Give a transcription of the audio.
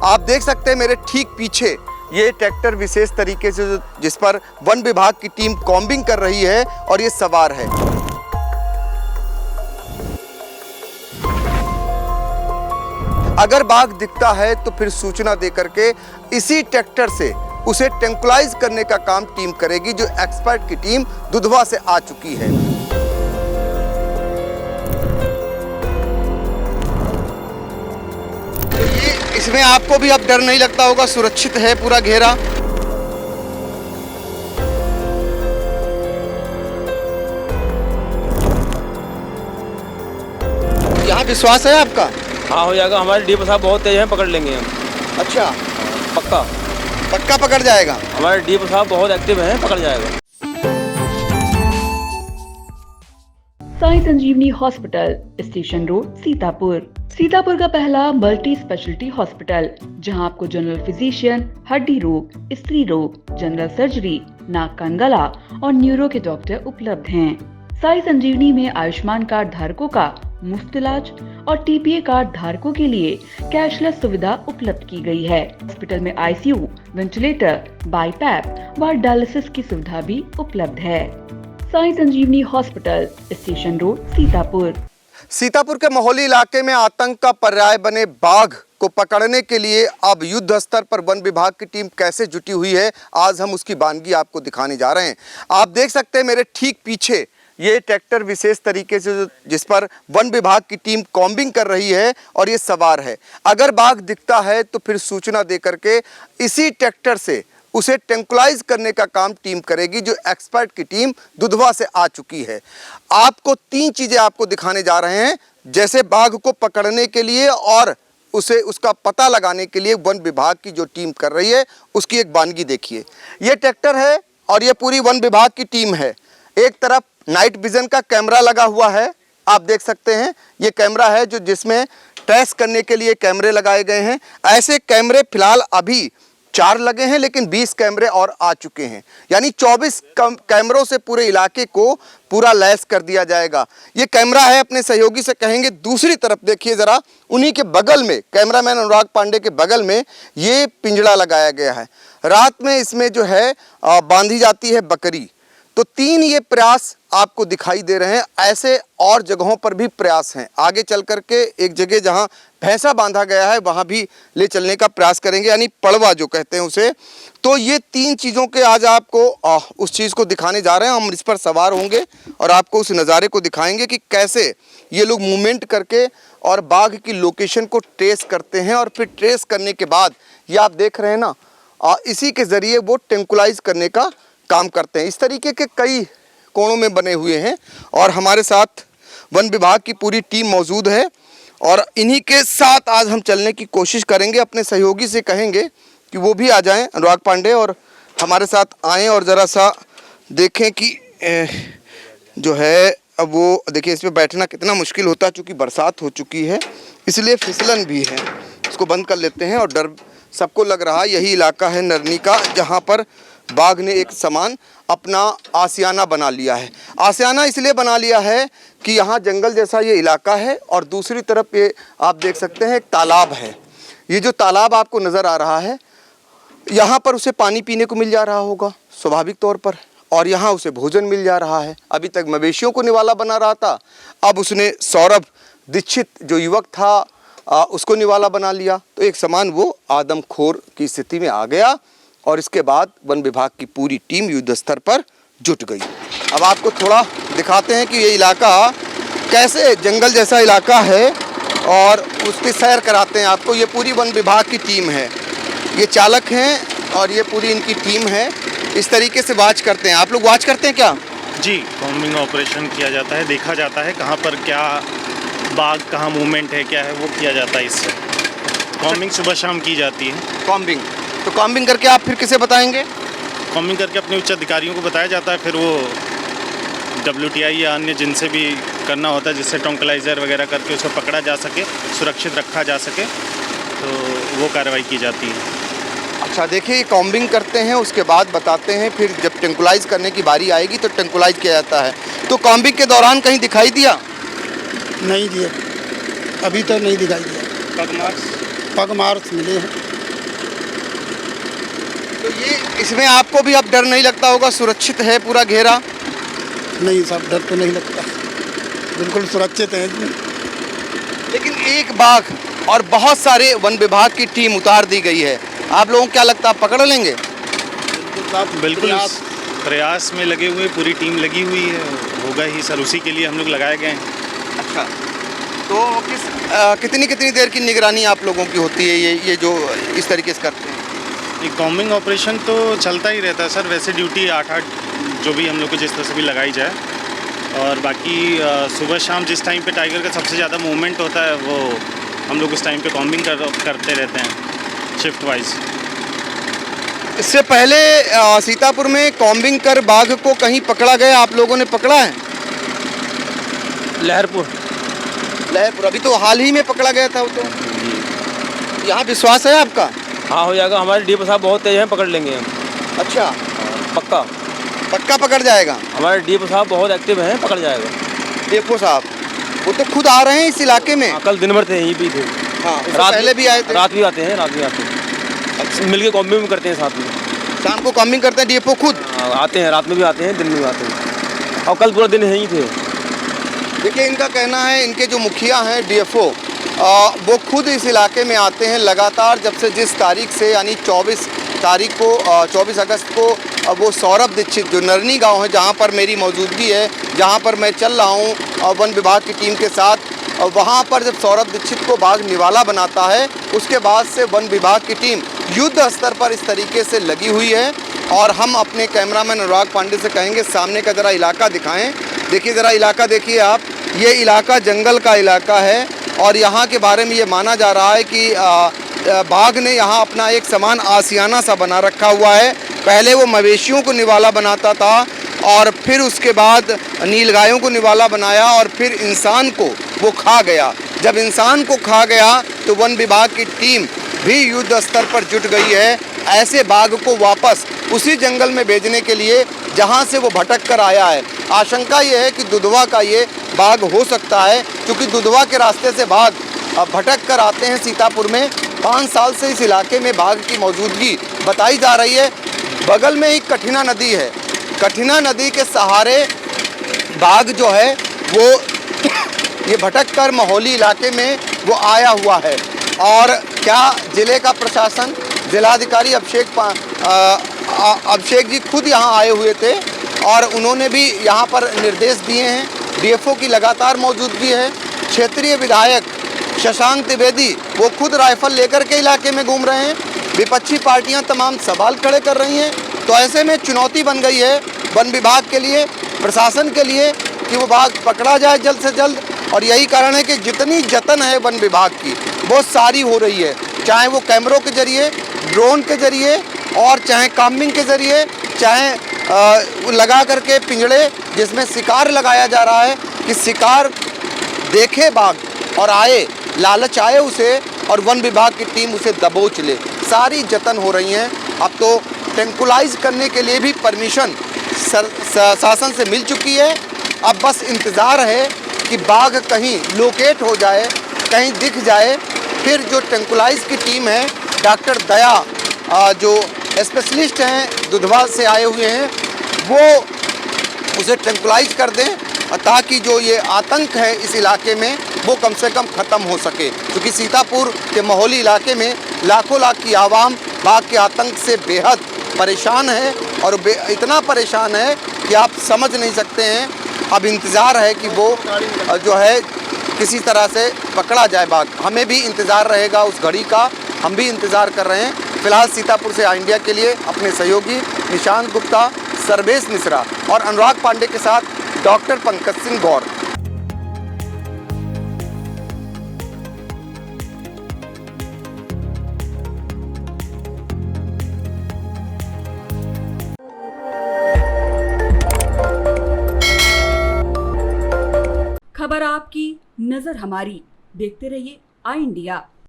आप देख सकते हैं मेरे ठीक पीछे ये ट्रैक्टर विशेष तरीके से जिस पर वन विभाग की टीम कॉम्बिंग कर रही है और ये सवार है। अगर बाघ दिखता है तो फिर सूचना देकर के इसी ट्रैक्टर से उसे ट्रैंक्विलाइज करने का काम टीम करेगी, जो एक्सपर्ट की टीम दुधवा से आ चुकी है। तो ये इसमें आपको भी अब डर नहीं लगता होगा, सुरक्षित है पूरा घेरा। यहाँ विश्वास है आपका? हाँ हो जाएगा, हमारे डीपो साहब बहुत तेज हैं, पकड़ लेंगे हम। अच्छा, पक्का पक्का पकड़ जाएगा। हमारे डीपो साहब बहुत एक्टिव हैं, पकड़ जाएगा। Sai Sanjivani hospital, station road, Sitapur. Sitapur का पहला मल्टी स्पेशलिटी हॉस्पिटल, जहां आपको जनरल फिजिशियन, हड्डी रोग, स्त्री रोग, जनरल सर्जरी, नाक कान गला और न्यूरो के डॉक्टर उपलब्ध हैं। साई संजीवनी में आयुष्मान कार्ड धारकों का मुफ्त इलाज और टीपीए कार्ड धारकों के लिए कैशलेस सुविधा उपलब्ध की गई है। हॉस्पिटल में आईसीयू, वेंटिलेटर, बाईपैप व डायलिसिस की सुविधा भी उपलब्ध है। Sai Sanjivani hospital, station road, Sitapur. Sitapur के मोहली इलाके में आतंक का पर्याय बने बाघ को पकड़ने के लिए अब युद्ध स्तर पर वन विभाग की टीम कैसे जुटी हुई है, आज हम उसकी वानगी आपको दिखाने जा रहे हैं। आप देख सकते हैं मेरे ठीक पीछे ये ट्रैक्टर विशेष तरीके से जिस पर वन विभाग की टीम कॉम्बिंग कर रही है और ये सवार है। अगर बाघ दिखता है तो फिर सूचना देकर के इसी ट्रैक्टर से उसे ट्रैंक्विलाइज करने का काम टीम करेगी, जो एक्सपर्ट की टीम दुधवा से आ चुकी है। आपको 3 चीजें आपको दिखाने जा रहे हैं, जैसे बाघ को पकड़ने के लिए और उसे उसका पता लगाने के लिए वन विभाग की जो टीम कर रही है उसकी एक वानगी देखिए। ये ट्रैक्टर है और ये पूरी वन विभाग की टीम है। एक तरफ नाइट विजन का कैमरा लगा हुआ है, आप देख सकते हैं ये कैमरा है जो जिसमें ट्रेस करने के लिए कैमरे लगाए गए हैं। ऐसे कैमरे फिलहाल अभी 4 लगे हैं, लेकिन 20 कैमरे और आ चुके हैं, यानी 24 कैमरों से पूरे इलाके को पूरा लैस कर दिया जाएगा। ये कैमरा है, अपने सहयोगी से कहेंगे दूसरी तरफ देखिए ज़रा, उन्हीं के बगल में, कैमरामैन अनुराग पांडे के बगल में ये पिंजड़ा लगाया गया है। रात में इसमें जो है बांधी जाती है बकरी। तो 3 ये प्रयास आपको दिखाई दे रहे हैं। ऐसे और जगहों पर भी प्रयास हैं। आगे चल करके एक जगह जहां भैंसा बांधा गया है वहां भी ले चलने का प्रयास करेंगे, यानी पड़वा जो कहते हैं उसे। तो ये 3 चीज़ों के आज आपको उस चीज़ को दिखाने जा रहे हैं। हम इस पर सवार होंगे और आपको उस नज़ारे को दिखाएंगे कि कैसे ये लोग मूवमेंट करके और बाघ की लोकेशन को ट्रेस करते हैं, और फिर ट्रेस करने के बाद ये आप देख रहे हैं ना, इसी के ज़रिए वो ट्रैंक्विलाइज करने का काम करते हैं। इस तरीके के कई कोणों में बने हुए हैं और हमारे साथ वन विभाग की पूरी टीम मौजूद है और इन्हीं के साथ आज हम चलने की कोशिश करेंगे। अपने सहयोगी से कहेंगे कि वो भी आ जाएं, अनुराग पांडे, और हमारे साथ आएं और ज़रा सा देखें कि जो है अब वो देखिए इस पर बैठना कितना मुश्किल होता है, चूँकि बरसात हो चुकी है इसलिए फिसलन भी है। इसको बंद कर लेते हैं। और डर सबको लग रहा है यही इलाका है नरनी का, जहाँ पर बाघ ने एक समान अपना आशियाना बना लिया है। आशियाना इसलिए बना लिया है कि यहाँ जंगल जैसा ये इलाका है और दूसरी तरफ ये आप देख सकते हैं एक तालाब है। ये जो तालाब आपको नज़र आ रहा है, यहाँ पर उसे पानी पीने को मिल जा रहा होगा स्वाभाविक तौर पर, और यहाँ उसे भोजन मिल जा रहा है। अभी तक मवेशियों को निवाला बना रहा था, अब उसने सौरभ दीक्षित जो युवक था उसको निवाला बना लिया। तो एक समान वो आदमखोर की स्थिति में आ गया और इसके बाद वन विभाग की पूरी टीम युद्ध स्तर पर जुट गई। अब आपको थोड़ा दिखाते हैं कि ये इलाका कैसे जंगल जैसा इलाका है और उसकी सैर कराते हैं आपको। ये पूरी वन विभाग की टीम है, ये चालक हैं और ये पूरी इनकी टीम है। इस तरीके से वॉच करते हैं। आप लोग वॉच करते हैं क्या? जी, कॉम्बिंग ऑपरेशन किया जाता है, देखा जाता है कहाँ पर क्या बाघ कहाँ मूवमेंट है, क्या है वो किया जाता है। इससे कॉम्बिंग सुबह शाम की जाती है। कॉम्बिंग, तो कॉम्बिंग करके आप फिर किसे बताएंगे? कॉम्बिंग करके अपने उच्च अधिकारियों को बताया जाता है, फिर वो WTI या अन्य जिनसे भी करना होता है, जिससे ट्रैंक्विलाइजर वगैरह करके उसे पकड़ा जा सके, सुरक्षित रखा जा सके, तो वो कार्रवाई की जाती है। अच्छा, देखिए ये कॉम्बिंग करते हैं, उसके बाद बताते हैं, फिर जब ट्रैंक्विलाइज करने की बारी आएगी तो ट्रैंक्विलाइज किया जाता है। तो कॉम्बिंग के दौरान कहीं दिखाई दिया? नहीं दिया, अभी तो नहीं दिखाई दिया। पग मार्क्स मिले हैं। तो ये इसमें आपको भी अब डर नहीं लगता होगा, सुरक्षित है पूरा घेरा? नहीं साहब, डर तो नहीं लगता, बिल्कुल सुरक्षित है इसमें। लेकिन एक बाघ और बहुत सारे वन विभाग की टीम उतार दी गई है, आप लोगों को क्या लगता है, आप पकड़ लेंगे? बिल्कुल प्रयास में लगे हुए, पूरी टीम लगी हुई है, होगा ही सर, उसी के लिए हम लोग लगाए गए हैं। अच्छा, तो कितनी कितनी देर की निगरानी आप लोगों की होती है ये जो इस तरीके से करते हैं? ये कॉम्बिंग ऑपरेशन तो चलता ही रहता है सर, वैसे ड्यूटी 8-8 जो भी हम लोग को जिस तरह से भी लगाई जाए, और बाकी सुबह शाम जिस टाइम पे टाइगर का सबसे ज़्यादा मूवमेंट होता है वो हम लोग उस टाइम पे कॉम्बिंग करते रहते हैं शिफ्ट वाइज। इससे पहले सीतापुर में कॉम्बिंग कर बाघ को कहीं पकड़ा गया, आप लोगों ने पकड़ा है? लहरपुर। लहरपुर अभी तो हाल ही में पकड़ा गया था वो तो। यहाँ विश्वास है आपका? हाँ हो जाएगा, हमारे डीएफओ साहब बहुत तेज हैं, पकड़ लेंगे हम। अच्छा, पक्का पक्का पकड़ जाएगा? हमारे डीएफओ साहब बहुत एक्टिव हैं, पकड़ जाएगा। डीएफओ साहब वो तो खुद आ रहे हैं इस इलाके में। हाँ, कल दिन भर थे, यहीं भी थे। हाँ, पहले भी आए थे। रात भी आते हैं, रात भी आते हैं। अच्छा, मिलके कॉम्बिंग भी करते हैं साथ में। शाम को कॉम्बिंग करते हैं डीएफओ खुद? हाँ, आते हैं, रात में भी आते हैं, दिन में भी आते हैं, और कल पूरा दिन यहीं थे। देखिए, इनका कहना है, इनके जो मुखिया हैं डीएफओ, वो खुद इस इलाके में आते हैं लगातार, जब से जिस तारीख से यानी 24 तारीख को 24 अगस्त को वो सौरभ दीक्षित जो नरनी गांव है जहां पर मेरी मौजूदगी है, जहां पर मैं चल रहा हूं वन विभाग की टीम के साथ, वहां पर जब सौरभ दीक्षित को बाघ निवाला बनाता है, उसके बाद से वन विभाग की टीम युद्ध स्तर पर इस तरीके से लगी हुई है। और हम अपने कैमरामैन अनुराग पांडे से कहेंगे सामने का ज़रा इलाका दिखाएं। देखिए, ज़रा इलाका देखिए आप, ये इलाका जंगल का इलाका है और यहाँ के बारे में ये माना जा रहा है कि बाघ ने यहाँ अपना एक समान आशियाना सा बना रखा हुआ है। पहले वो मवेशियों को निवाला बनाता था और फिर उसके बाद नीलगायों को निवाला बनाया और फिर इंसान को वो खा गया। जब इंसान को खा गया तो वन विभाग की टीम भी युद्ध स्तर पर जुट गई है ऐसे बाघ को वापस उसी जंगल में भेजने के लिए जहां से वो भटक कर आया है। आशंका ये है कि दुधवा का ये बाघ हो सकता है, क्योंकि दुधवा के रास्ते से बाघ भटक कर आते हैं सीतापुर में। 5 साल से इस इलाके में बाघ की मौजूदगी बताई जा रही है। बगल में ही कठिना नदी है, कठिना नदी के सहारे बाघ जो है वो ये भटक कर महोली इलाके में वो आया हुआ है। और क्या जिले का प्रशासन, जिलाधिकारी अभिषेक जी खुद यहाँ आए हुए थे और उन्होंने भी यहाँ पर निर्देश दिए हैं। डीएफओ की लगातार मौजूदगी है। क्षेत्रीय विधायक शशांक त्रिवेदी वो खुद राइफल लेकर के इलाके में घूम रहे हैं। विपक्षी पार्टियां तमाम सवाल खड़े कर रही हैं। तो ऐसे में चुनौती बन गई है वन विभाग के लिए, प्रशासन के लिए कि वो बाघ पकड़ा जाए जल्द से जल्द। और यही कारण है कि जितनी जतन है वन विभाग की वो सारी हो रही है, चाहे वो कैमरों के जरिए, ड्रोन के जरिए और चाहे कॉम्बिंग के जरिए, चाहे लगा करके पिंजड़े जिसमें शिकार लगाया जा रहा है कि शिकार देखे बाघ और आए, लालच आए उसे और वन विभाग की टीम उसे दबोच ले। सारी जतन हो रही हैं। अब तो ट्रैंकुलाइज करने के लिए भी परमिशन शासन से मिल चुकी है। अब बस इंतज़ार है कि बाघ कहीं लोकेट हो जाए, कहीं दिख जाए, फिर जो ट्रैंकुलाइज की टीम है, डॉक्टर दया जो स्पेशलिस्ट हैं दुधवा से आए हुए हैं, वो उसे ट्रैंकुलाइज कर दें ताकि जो ये आतंक है इस इलाके में वो कम से कम ख़त्म हो सके। क्योंकि सीतापुर के महोली इलाके में लाखों लाख की आवाम बाघ के आतंक से बेहद परेशान है और इतना परेशान है कि आप समझ नहीं सकते हैं। अब इंतज़ार है कि वो जो है किसी तरह से पकड़ा जाए बाघ। हमें भी इंतज़ार रहेगा उस घड़ी का, हम भी इंतज़ार कर रहे हैं। फिलहाल सीतापुर से इंडिया के लिए अपने सहयोगी निशांत गुप्ता, सर्वेश मिश्रा और अनुराग पांडे के साथ डॉक्टर पंकज सिंह गौर। खबर आपकी, नजर हमारी। देखते रहिए आई इंडिया।